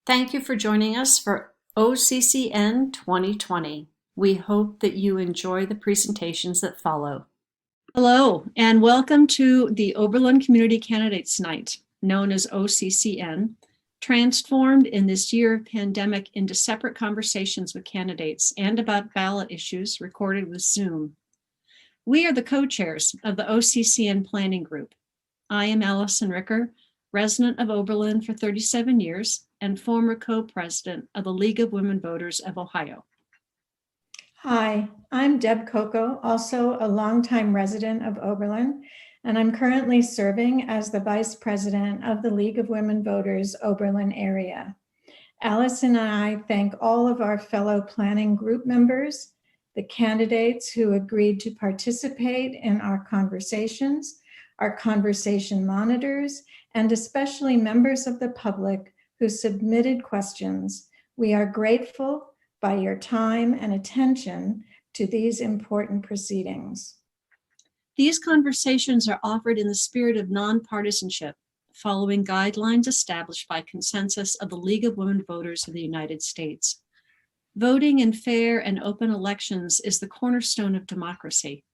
Thank you for joining us for OCCN 2020. We hope that you enjoy the presentations that follow. Hello, and welcome to the Oberlin Community Candidates Night, known as OCCN, transformed in this year of pandemic into separate conversations with candidates and about ballot issues recorded with Zoom. We are the co-chairs of the OCCN Planning Group. I am Alison Ricker, resident of Oberlin for 37 years and former co-president of the League of Women Voters of Ohio. Hi, I'm Deb Cocco, also a longtime resident of Oberlin, and I'm currently serving as the Vice President of the League of Women Voters Oberlin area. Alison and I thank all of our fellow planning group members, the candidates who agreed to participate in our conversations, our conversation monitors, and especially members of the public who submitted questions. We are grateful by your time and attention to these important proceedings. These conversations are offered in the spirit of nonpartisanship, following guidelines established by consensus of the League of Women Voters of the United States. Voting in fair and open elections is the cornerstone of democracy.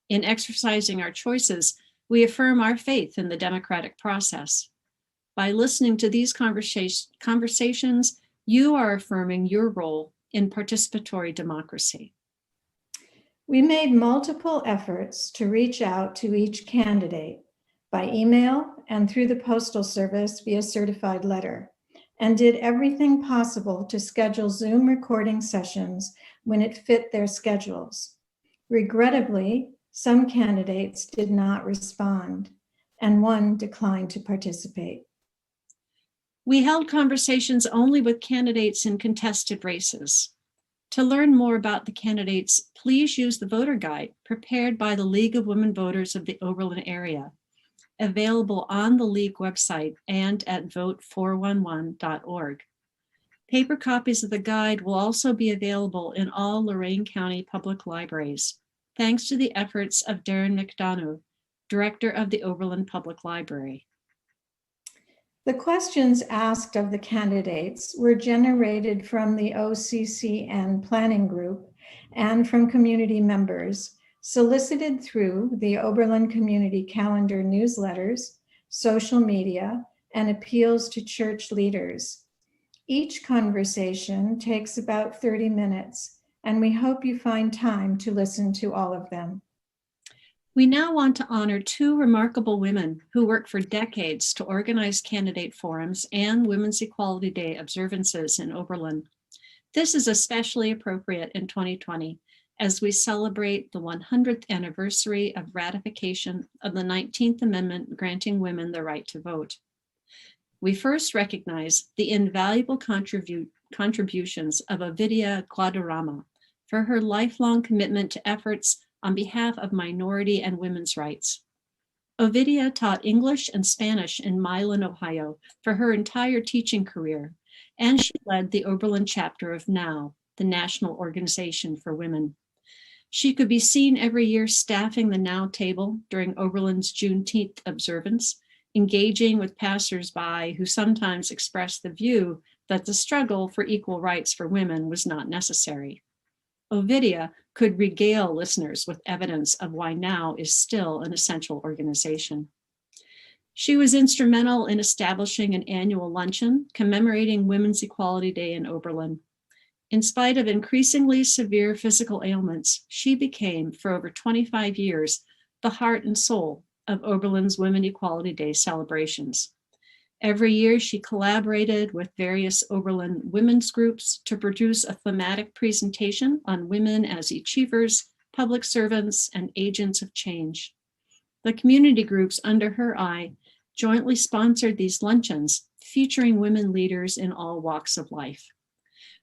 In exercising our choices, we affirm our faith in the democratic process. By listening to these conversations, you are affirming your role in participatory democracy. We made multiple efforts to reach out to each candidate by email and through the Postal Service via certified letter, and did everything possible to schedule Zoom recording sessions when it fit their schedules. Regrettably, some candidates did not respond, and one declined to participate. We held conversations only with candidates in contested races. To learn more about the candidates, please use the voter guide prepared by the League of Women Voters of the Oberlin area, available on the League website and at vote411.org. Paper copies of the guide will also be available in all Lorain County public libraries, thanks to the efforts of Darren McDonough, Director of the Oberlin Public Library. The questions asked of the candidates were generated from the OCCN planning group and from community members, solicited through the Oberlin Community Calendar newsletters, social media, and appeals to church leaders. Each conversation takes about 30 minutes, and we hope you find time to listen to all of them. We now want to honor two remarkable women who worked for decades to organize candidate forums and Women's Equality Day observances in Oberlin. This is especially appropriate in 2020 as we celebrate the 100th anniversary of ratification of the 19th Amendment granting women the right to vote. We first recognize the invaluable contributions of Ovidia Guaderrama for her lifelong commitment to efforts on behalf of minority and women's rights. Ovidia taught English and Spanish in Milan, Ohio for her entire teaching career, and she led the Oberlin chapter of NOW, the National Organization for Women. She could be seen every year staffing the NOW table during Oberlin's Juneteenth observance, engaging with passersby who sometimes expressed the view that the struggle for equal rights for women was not necessary. Ovidia could regale listeners with evidence of why NOW is still an essential organization. She was instrumental in establishing an annual luncheon commemorating Women's Equality Day in Oberlin. In spite of increasingly severe physical ailments, she became, for over 25 years, the heart and soul of Oberlin's Women's Equality Day celebrations. Every year, she collaborated with various Oberlin women's groups to produce a thematic presentation on women as achievers, public servants, and agents of change. The community groups under her eye jointly sponsored these luncheons, featuring women leaders in all walks of life.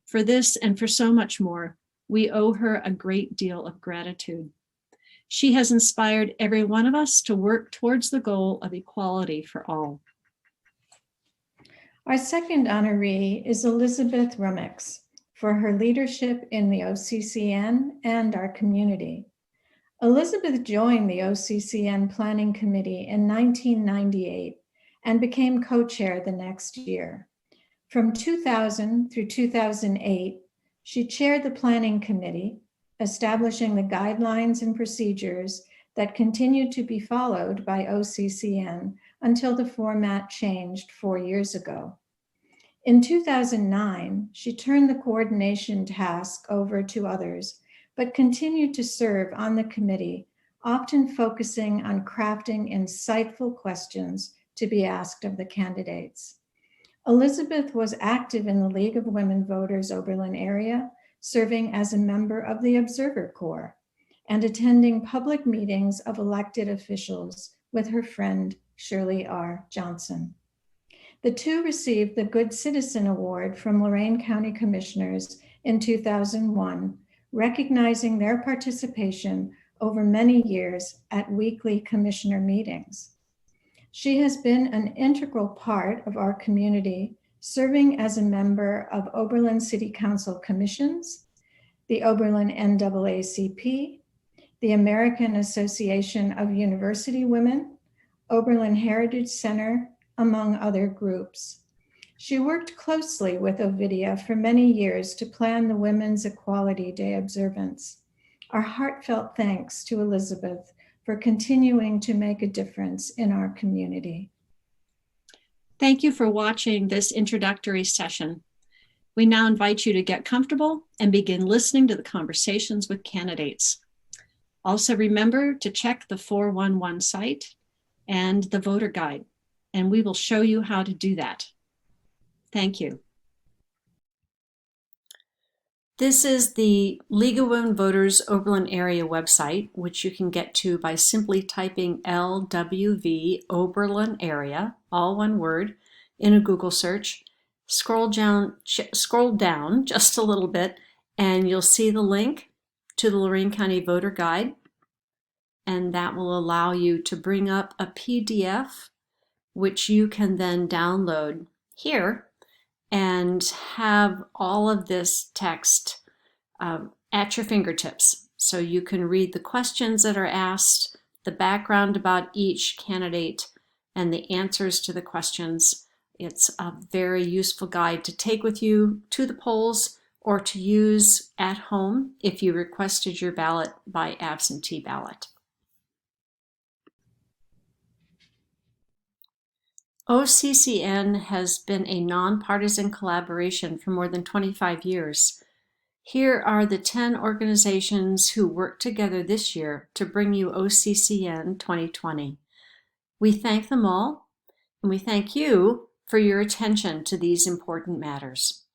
For this and for so much more, we owe her a great deal of gratitude. She has inspired every one of us to work towards the goal of equality for all. Our second honoree is Elizabeth Rumics for her leadership in the OCCN and our community. Elizabeth joined the OCCN Planning Committee in 1998 and became co-chair the next year. From 2000 through 2008, she chaired the Planning Committee, establishing the guidelines and procedures that continued to be followed by OCCN until the format changed 4 years ago. In 2009, she turned the coordination task over to others, but continued to serve on the committee, often focusing on crafting insightful questions to be asked of the candidates. Elizabeth was active in the League of Women Voters Oberlin area, serving as a member of the Observer Corps and attending public meetings of elected officials with her friend Shirley R. Johnson. The two received the Good Citizen Award from Lorain County Commissioners in 2001, recognizing their participation over many years at weekly commissioner meetings. She has been an integral part of our community, serving as a member of Oberlin City Council commissions, the Oberlin NAACP, the American Association of University Women, Oberlin Heritage Center, among other groups. She worked closely with Ovidia for many years to plan the Women's Equality Day observance. Our heartfelt thanks to Elizabeth for continuing to make a difference in our community. Thank you for watching this introductory session. We now invite you to get comfortable and begin listening to the conversations with candidates. Also remember to check the 411 site and the voter guide, and we will show you how to do that. Thank you. This is the League of Women Voters Oberlin area website, which you can get to by simply typing LWV Oberlin area, all one word, in a Google search. Scroll down just a little bit, and you'll see the link to the Lorain County Voter Guide, and that will allow you to bring up a PDF, which you can then download here and have all of this text at your fingertips. So you can read the questions that are asked, the background about each candidate, and the answers to the questions. It's a very useful guide to take with you to the polls or to use at home if you requested your ballot by absentee ballot. OCCN has been a nonpartisan collaboration for more than 25 years. Here are the 10 organizations who worked together this year to bring you OCCN 2020. We thank them all, and we thank you for your attention to these important matters.